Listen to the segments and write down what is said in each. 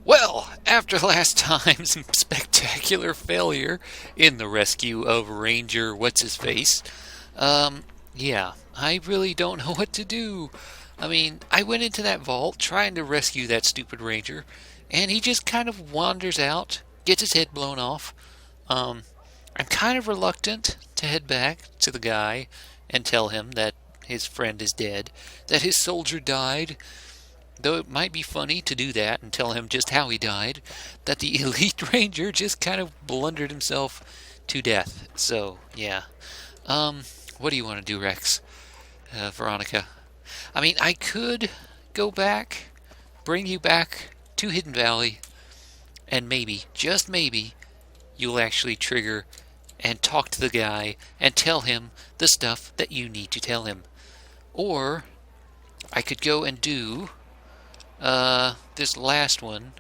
Well, after last time's spectacular failure in the rescue of Ranger What's-His-Face, um, yeah, I really don't know what to do. I mean, I went into that vault trying to rescue that stupid Ranger, and he just kind of wanders out, gets his head blown off. Um, I'm kind of reluctant to head back to the guy and tell him that his friend is dead, that his soldier died, though it might be funny to do that and tell him just how he died, that the elite ranger just kind of blundered himself to death. So, yeah. Um, what do you want to do, Rex? Veronica? I mean, I could go back, bring you back to Hidden Valley, and maybe, just maybe, you'll actually trigger and talk to the guy and tell him the stuff that you need to tell him. Or I could go and do this last one,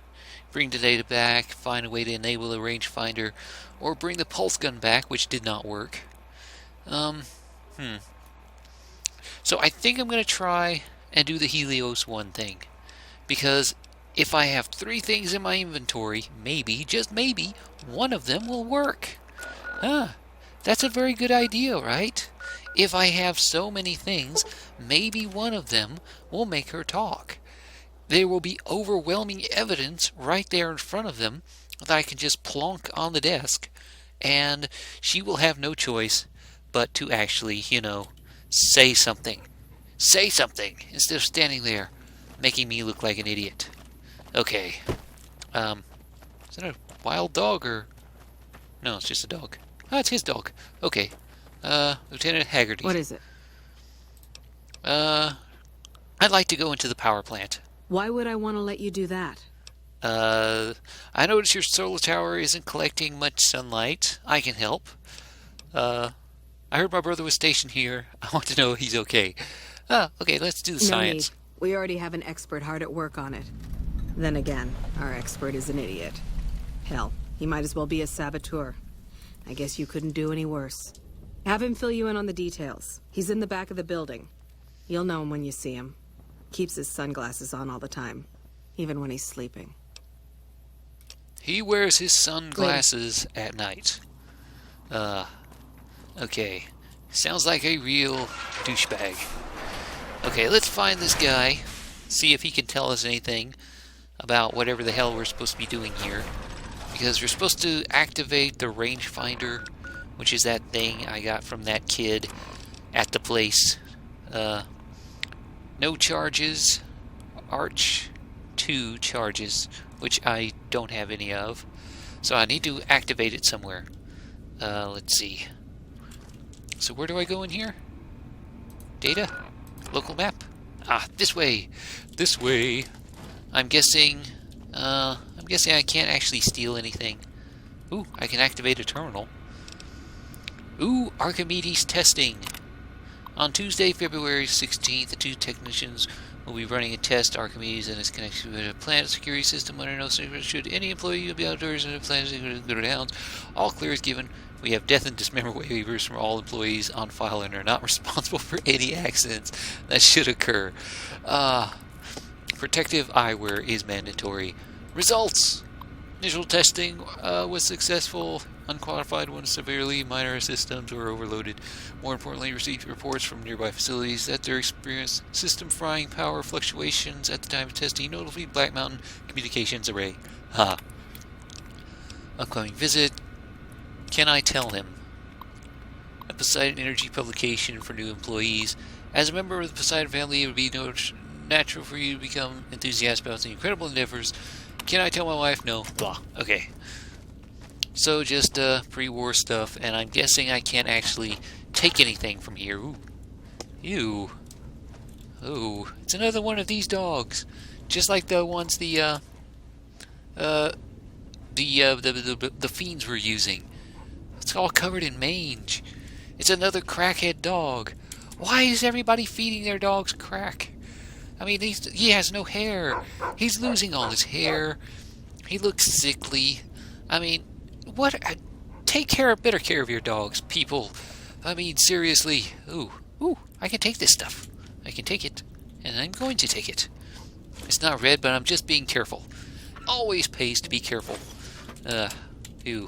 bring the data back, find a way to enable the rangefinder, or bring the pulse gun back, which did not work. Um, hmm. So I think I'm going to try and do the Helios One thing. Because if I have 3 things in my inventory, maybe, just maybe, one of them will work. Huh. That's a very good idea, right? If I have so many things, maybe one of them will make her talk. There will be overwhelming evidence right there in front of them that I can just plonk on the desk, and she will have no choice but to actually, say something. Say something instead of standing there making me look like an idiot. Okay. Is that a wild dog or... No, it's just a dog. Ah, it's his dog. Okay. Lieutenant Haggerty. What is it? I'd like to go into the power plant. Why would I want to let you do that? I notice your solar tower isn't collecting much sunlight. I can help. I heard my brother was stationed here. I want to know he's okay. Okay, let's do the No science. need. We already have an expert hard at work on it. Then again, our expert is an idiot. Hell, he might as well be a saboteur. I guess you couldn't do any worse. Have him fill you in on the details. He's in the back of the building. You'll know him when you see him. Keeps his sunglasses on all the time, even when he's sleeping. He wears his sunglasses at night. Okay. Sounds like a real douchebag. Okay, let's find this guy. See if he can tell us anything about whatever the hell we're supposed to be doing here. Because we're supposed to activate the rangefinder, which is that thing I got from that kid at the place. No charges. Arch 2 charges, which I don't have any of. So I need to activate it somewhere. Let's see. So where do I go in here? Data? Local map? Ah, this way! This way! I'm guessing I can't actually steal anything. Ooh, I can activate a terminal. Ooh, Archimedes testing! On Tuesday, February 16th, the 2 technicians will be running a test. Archimedes and its connection with a plant security system. Under no circumstances should any employee be outdoors in a plant go to downs. All clear is given. We have death and dismemberment waivers from all employees on file and are not responsible for any accidents that should occur. Protective eyewear is mandatory. Results! Initial testing was successful. Unqualified ones severely. Minor systems were overloaded. More importantly, received reports from nearby facilities that they experienced system frying power fluctuations at the time of testing. Notably, Black Mountain Communications Array. Upcoming visit. Can I tell him? A Poseidon Energy publication for new employees. As a member of the Poseidon family, it would be natural for you to become enthusiastic about the incredible endeavors. Can I tell my wife? No. Blah. Okay. So just pre-war stuff, and I'm guessing I can't actually take anything from here. Ooh. Ew. Ooh. It's another one of these dogs. Just like the ones the fiends were using. It's all covered in mange. It's another crackhead dog. Why is everybody feeding their dogs crack? I mean, he has no hair. He's losing all his hair. He looks sickly. I mean, what? Take better care of your dogs, people. I mean, seriously. Ooh, I can take this stuff. I can take it, and I'm going to take it. It's not red, but I'm just being careful. Always pays to be careful. Ew.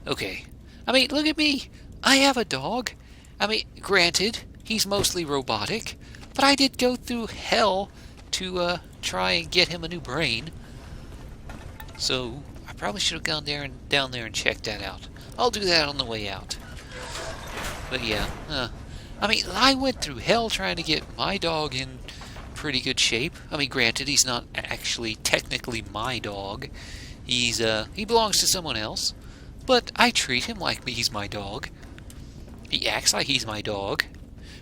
Okay. I mean, look at me. I have a dog. I mean, granted, he's mostly robotic, but I did go through hell to try and get him a new brain. So I probably should have gone down there and checked that out. I'll do that on the way out. But yeah, I mean, I went through hell trying to get my dog in pretty good shape. I mean, granted, he's not actually technically my dog. He belongs to someone else, but I treat him like he's my dog. He acts like he's my dog.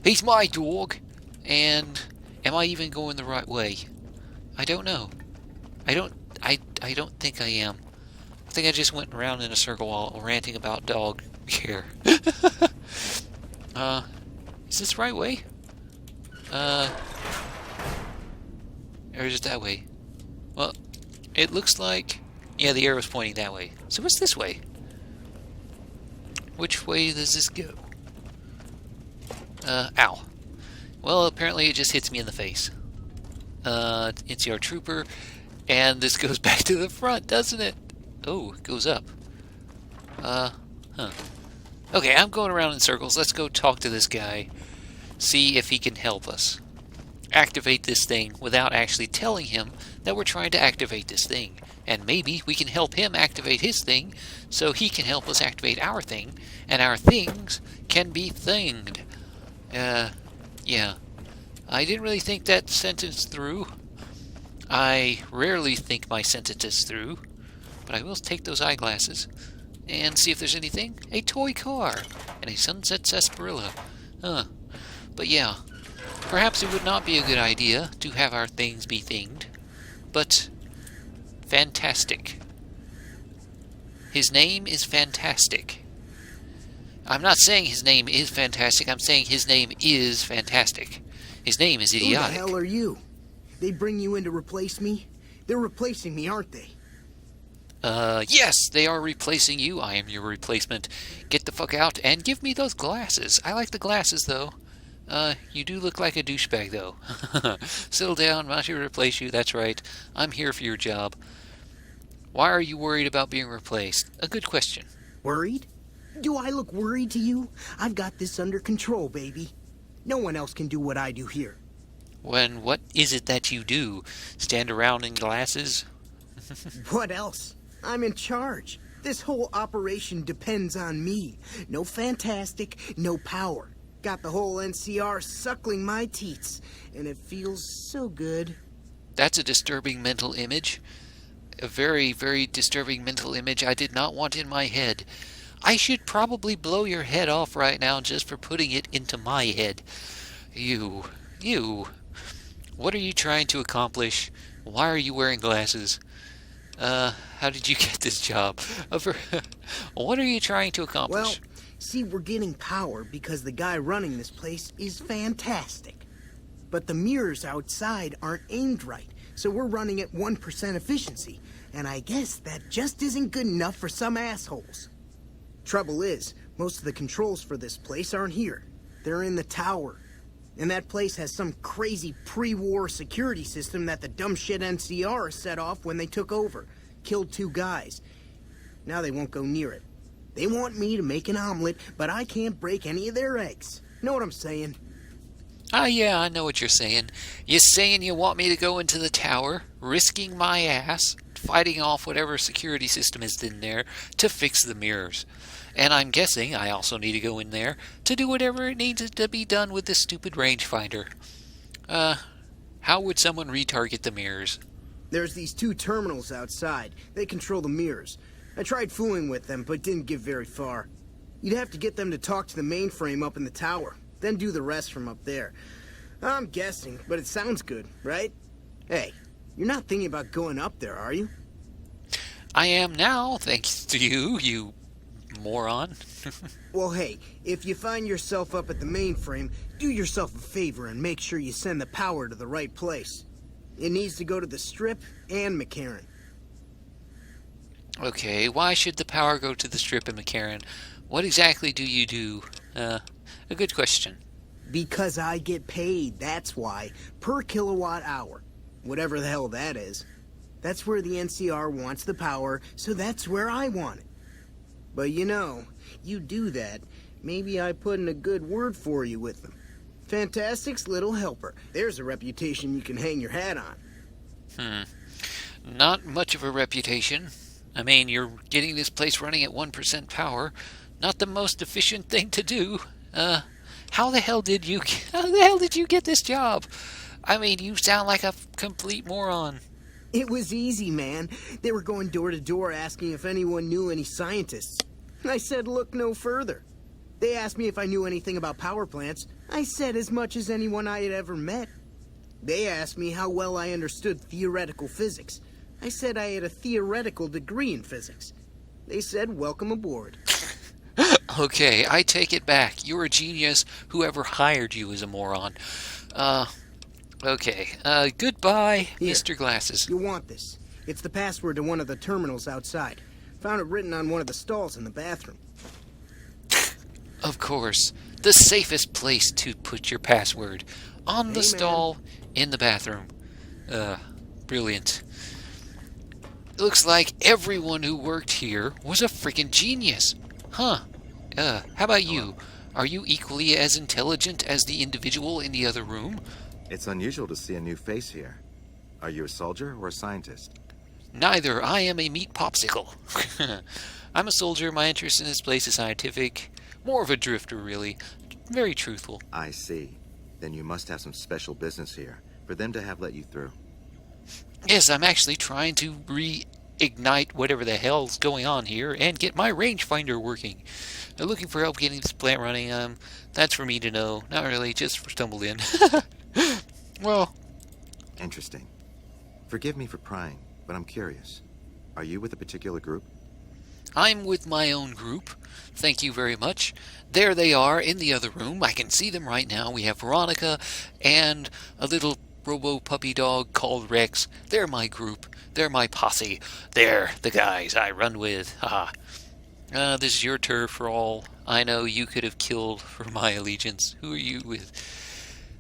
He's my dog. And am I even going the right way? I don't know. I don't think I am. I think I just went around in a circle while ranting about dog care. Is this the right way? Or is it that way? Well, it looks like... Yeah, the arrow's pointing that way. So what's this way? Which way does this go? Ow. Well, apparently it just hits me in the face. It's our trooper, and this goes back to the front, doesn't it? Oh, it goes up. Huh. Okay, I'm going around in circles. Let's go talk to this guy. See if he can help us activate this thing without actually telling him that we're trying to activate this thing. And maybe we can help him activate his thing so he can help us activate our thing, and our things can be thinged. Yeah. I didn't really think that sentence through. I rarely think my sentences through, but I will take those eyeglasses and see if there's anything. A toy car and a sunset sarsaparilla. But yeah, perhaps it would not be a good idea to have our things be thinged, but fantastic. His name is Fantastic. I'm not saying his name is fantastic, I'm saying his name is fantastic. His name is idiotic. Who the hell are you? They bring you in to replace me? They're replacing me, aren't they? Yes, they are replacing you. I am your replacement. Get the fuck out and give me those glasses. I like the glasses, though. You do look like a douchebag, though. Settle down, I'm not here to replace you, that's right. I'm here for your job. Why are you worried about being replaced? A good question. Worried? Do I look worried to you? I've got this under control, baby. No one else can do what I do here. What is it that you do? Stand around in glasses? What else? I'm in charge. This whole operation depends on me. No Fantastic, no power. Got the whole NCR suckling my teats, and it feels so good. That's a disturbing mental image. A very, very disturbing mental image I did not want in my head. I should probably blow your head off right now just for putting it into my head. You. What are you trying to accomplish? Why are you wearing glasses? How did you get this job? What are you trying to accomplish? Well, see, we're getting power because the guy running this place is fantastic. But the mirrors outside aren't aimed right, so we're running at 1% efficiency. And I guess that just isn't good enough for some assholes. Trouble is, most of the controls for this place aren't here. They're in the tower. And that place has some crazy pre-war security system that the dumb shit NCR set off when they took over. Killed 2 guys. Now they won't go near it. They want me to make an omelet, but I can't break any of their eggs. Know what I'm saying? Yeah, I know what you're saying. You're saying you want me to go into the tower, risking my ass, fighting off whatever security system is in there to fix the mirrors. And I'm guessing I also need to go in there to do whatever it needs to be done with this stupid rangefinder. How would someone retarget the mirrors? There's these 2 terminals outside. They control the mirrors. I tried fooling with them, but didn't get very far. You'd have to get them to talk to the mainframe up in the tower, then do the rest from up there. I'm guessing, but it sounds good, right? Hey, you're not thinking about going up there, are you? I am now, thanks to you, you moron. Well, hey, if you find yourself up at the mainframe, do yourself a favor and make sure you send the power to the right place. It needs to go to the Strip and McCarran. Okay, why should the power go to the Strip and McCarran? What exactly do you do? A good question. Because I get paid, that's why. Per kilowatt hour. Whatever the hell that is. That's where the NCR wants the power, so that's where I want it. But you know, you do that, maybe I put in a good word for you with them. Fantastic's little helper. There's a reputation you can hang your hat on. Not much of a reputation. I mean, you're getting this place running at 1% power. Not the most efficient thing to do. How the hell did you get this job? I mean, you sound like a complete moron. It was easy, man. They were going door to door asking if anyone knew any scientists. I said look no further. They asked me if I knew anything about power plants. I said as much as anyone I had ever met. They asked me how well I understood theoretical physics. I said I had a theoretical degree in physics. They said welcome aboard. Okay, I take it back. You're a genius. Whoever hired you is a moron. Okay. Goodbye, Here, Mr. Glasses. You'll want this. It's the password to one of the terminals outside. Found it written on one of the stalls in the bathroom. Of course. The safest place to put your password. On the Hey, stall in the bathroom. Brilliant. Looks like everyone who worked here was a freaking genius. Huh. How about you? Are you equally as intelligent as the individual in the other room? It's unusual to see a new face here. Are you a soldier or a scientist? Neither. I am a meat popsicle. I'm a soldier. My interest in this place is scientific. More of a drifter, really. Very truthful. I see. Then you must have some special business here for them to have let you through. Yes, I'm actually trying to reignite whatever the hell's going on here and get my rangefinder working. They're looking for help getting this plant running. That's for me to know. Not really, just stumbled in. Well, Interesting. Forgive me for prying, but I'm curious. Are you with a particular group? I'm with my own group. Thank you very much. There they are in the other room. I can see them right now. We have Veronica and a little robo puppy dog called Rex. They're my group. They're my posse. They're the guys I run with. Haha. This is your turf for all I know you could have killed for my allegiance. Who are you with?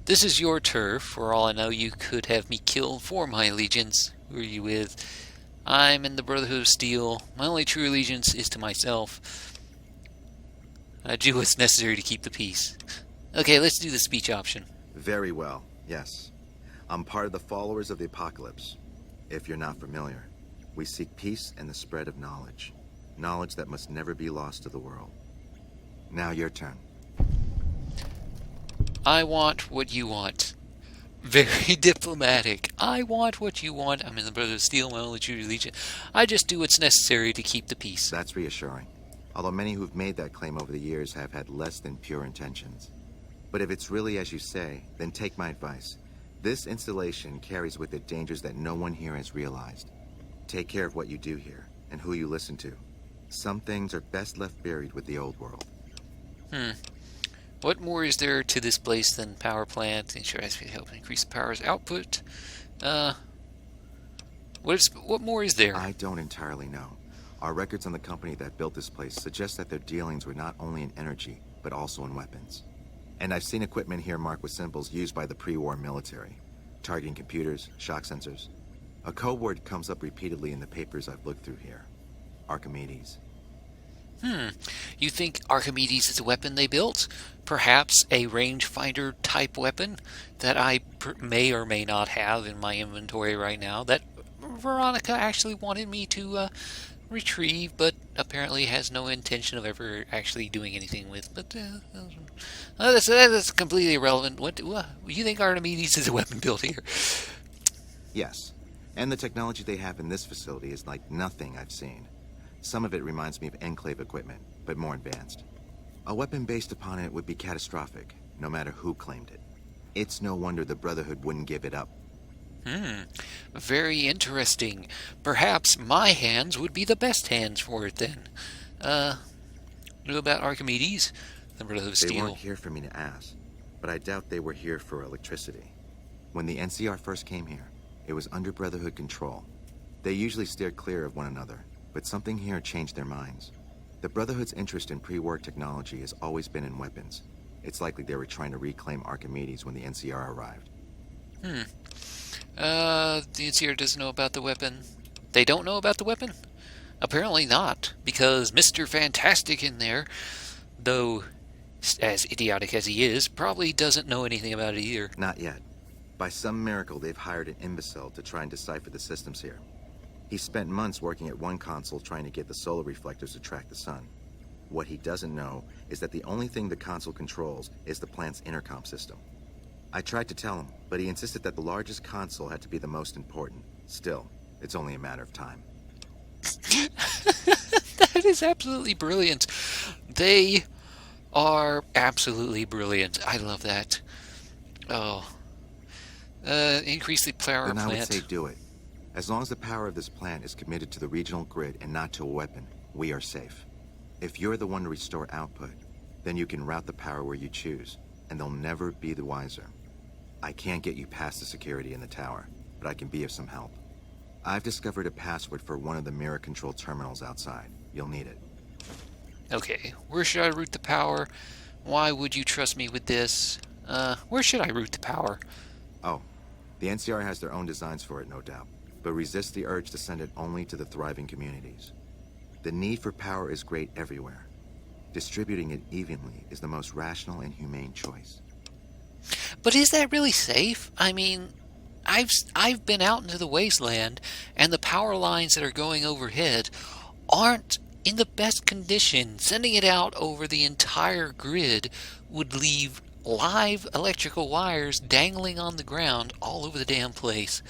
This is your turf. For all I know you could have me killed for my allegiance. Who are you with? I'm in the Brotherhood of Steel. My only true allegiance is to myself. I do what's necessary to keep the peace. Okay, let's do the speech option. Very well, yes. I'm part of the followers of the apocalypse. If you're not familiar, we seek peace and the spread of knowledge. Knowledge that must never be lost to the world. Now your turn. I want what you want. Very diplomatic. I want what you want. I'm in the Brotherhood of Steel, my only true allegiance. I just do what's necessary to keep the peace. That's reassuring. Although many who've made that claim over the years have had less than pure intentions. But if it's really as you say, then take my advice. This installation carries with it dangers that no one here has realized. Take care of what you do here, and who you listen to. Some things are best left buried with the old world. What more is there to this place than power plant? Ensure has to help increase the power's output. What more is there? I don't entirely know. Our records on the company that built this place suggest that their dealings were not only in energy, but also in weapons. And I've seen equipment here marked with symbols used by the pre-war military. Targeting computers, shock sensors. A code word comes up repeatedly in the papers I've looked through here. Archimedes. You think Archimedes is a weapon they built? Perhaps a rangefinder type weapon that I may or may not have in my inventory right now that Veronica actually wanted me to retrieve, but apparently has no intention of ever actually doing anything with. But that's completely irrelevant. What you think Archimedes is a weapon built here? Yes. And the technology they have in this facility is like nothing I've seen. Some of it reminds me of Enclave equipment, but more advanced. A weapon based upon it would be catastrophic, no matter who claimed it. It's no wonder the Brotherhood wouldn't give it up. Very interesting. Perhaps my hands would be the best hands for it then. Know about Archimedes? The Brotherhood of They Steel. weren't here for me to ask, but I doubt they were here for electricity. When the NCR first came here, it was under Brotherhood control. They usually steered clear of one another, but something here changed their minds. The Brotherhood's interest in pre-war technology has always been in weapons. It's likely they were trying to reclaim Archimedes when the NCR arrived. The NCR doesn't know about the weapon. They don't know about the weapon? Apparently not, because Mr. Fantastic in there, though as idiotic as he is, probably doesn't know anything about it either. Not yet. By some miracle, they've hired an imbecile to try and decipher the systems here. He spent months working at one console trying to get the solar reflectors to track the sun. What he doesn't know is that the only thing the console controls is the plant's intercom system. I tried to tell him, but he insisted that the largest console had to be the most important. Still, it's only a matter of time. That is absolutely brilliant. They are absolutely brilliant. I love that. Oh. Increase the power Then plant. I would say do it. As long as the power of this plant is committed to the regional grid and not to a weapon, we are safe. If you're the one to restore output, then you can route the power where you choose, and they'll never be the wiser. I can't get you past the security in the tower, but I can be of some help. I've discovered a password for one of the mirror control terminals outside. You'll need it. Okay, where should I route the power? Why would you trust me with this? Where should I route the power? Oh, the NCR has their own designs for it, no doubt, but resist the urge to send it only to the thriving communities. The need for power is great everywhere. Distributing it evenly is the most rational and humane choice. But is that really safe? I mean, I've been out into the wasteland, and the power lines that are going overhead aren't in the best condition. Sending it out over the entire grid would leave live electrical wires dangling on the ground all over the damn place.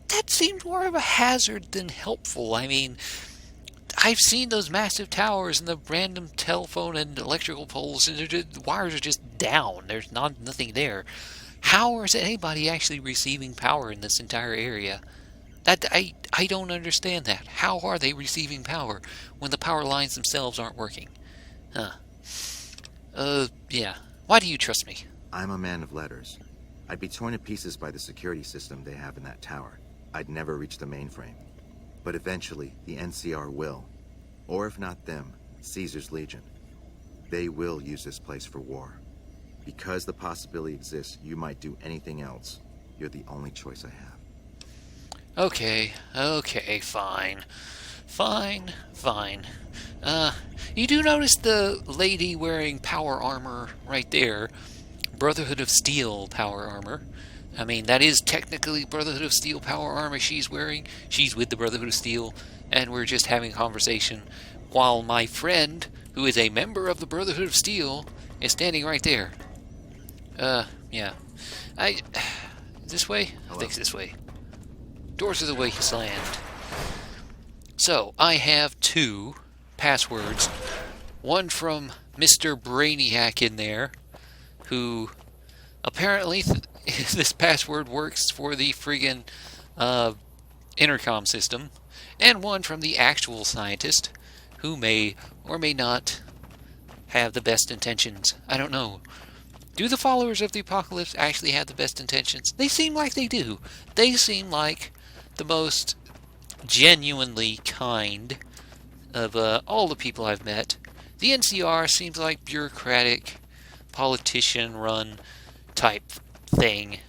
That seems more of a hazard than helpful. I mean, I've seen those massive towers and the random telephone and electrical poles, and the wires are just down. There's nothing there. How is anybody actually receiving power in this entire area? That I don't understand that. How are they receiving power when the power lines themselves aren't working? Huh. Yeah. Why do you trust me? I'm a man of letters. I'd be torn to pieces by the security system they have in that tower. I'd never reach the mainframe. But eventually, the NCR will. Or if not them, Caesar's Legion. They will use this place for war. Because the possibility exists you might do anything else, you're the only choice I have. Okay, fine. You do notice the lady wearing power armor right there. Brotherhood of Steel power armor. I mean, that is technically Brotherhood of Steel power armor she's wearing. She's with the Brotherhood of Steel, and we're just having a conversation while my friend, who is a member of the Brotherhood of Steel, is standing right there. Yeah. This way? Hello. I think it's this way. Doors of the Wasteland. So, I have 2 passwords. One from Mr. Brainiac in there, who apparently this password works for the friggin' intercom system, and one from the actual scientist, who may or may not have the best intentions. I don't know. Do the followers of the apocalypse actually have the best intentions? They seem like they do. They seem like the most genuinely kind of all the people I've met. The NCR seems like bureaucratic, politician-run type thing.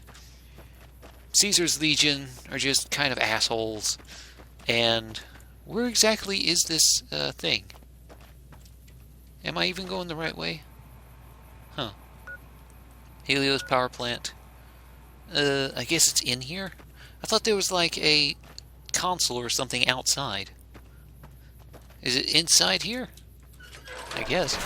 Caesar's Legion are just kind of assholes. And where exactly is this thing? Am I even going the right way? Huh. Helios power plant. I guess it's in here? I thought there was like a console or something outside. Is it inside here? I guess.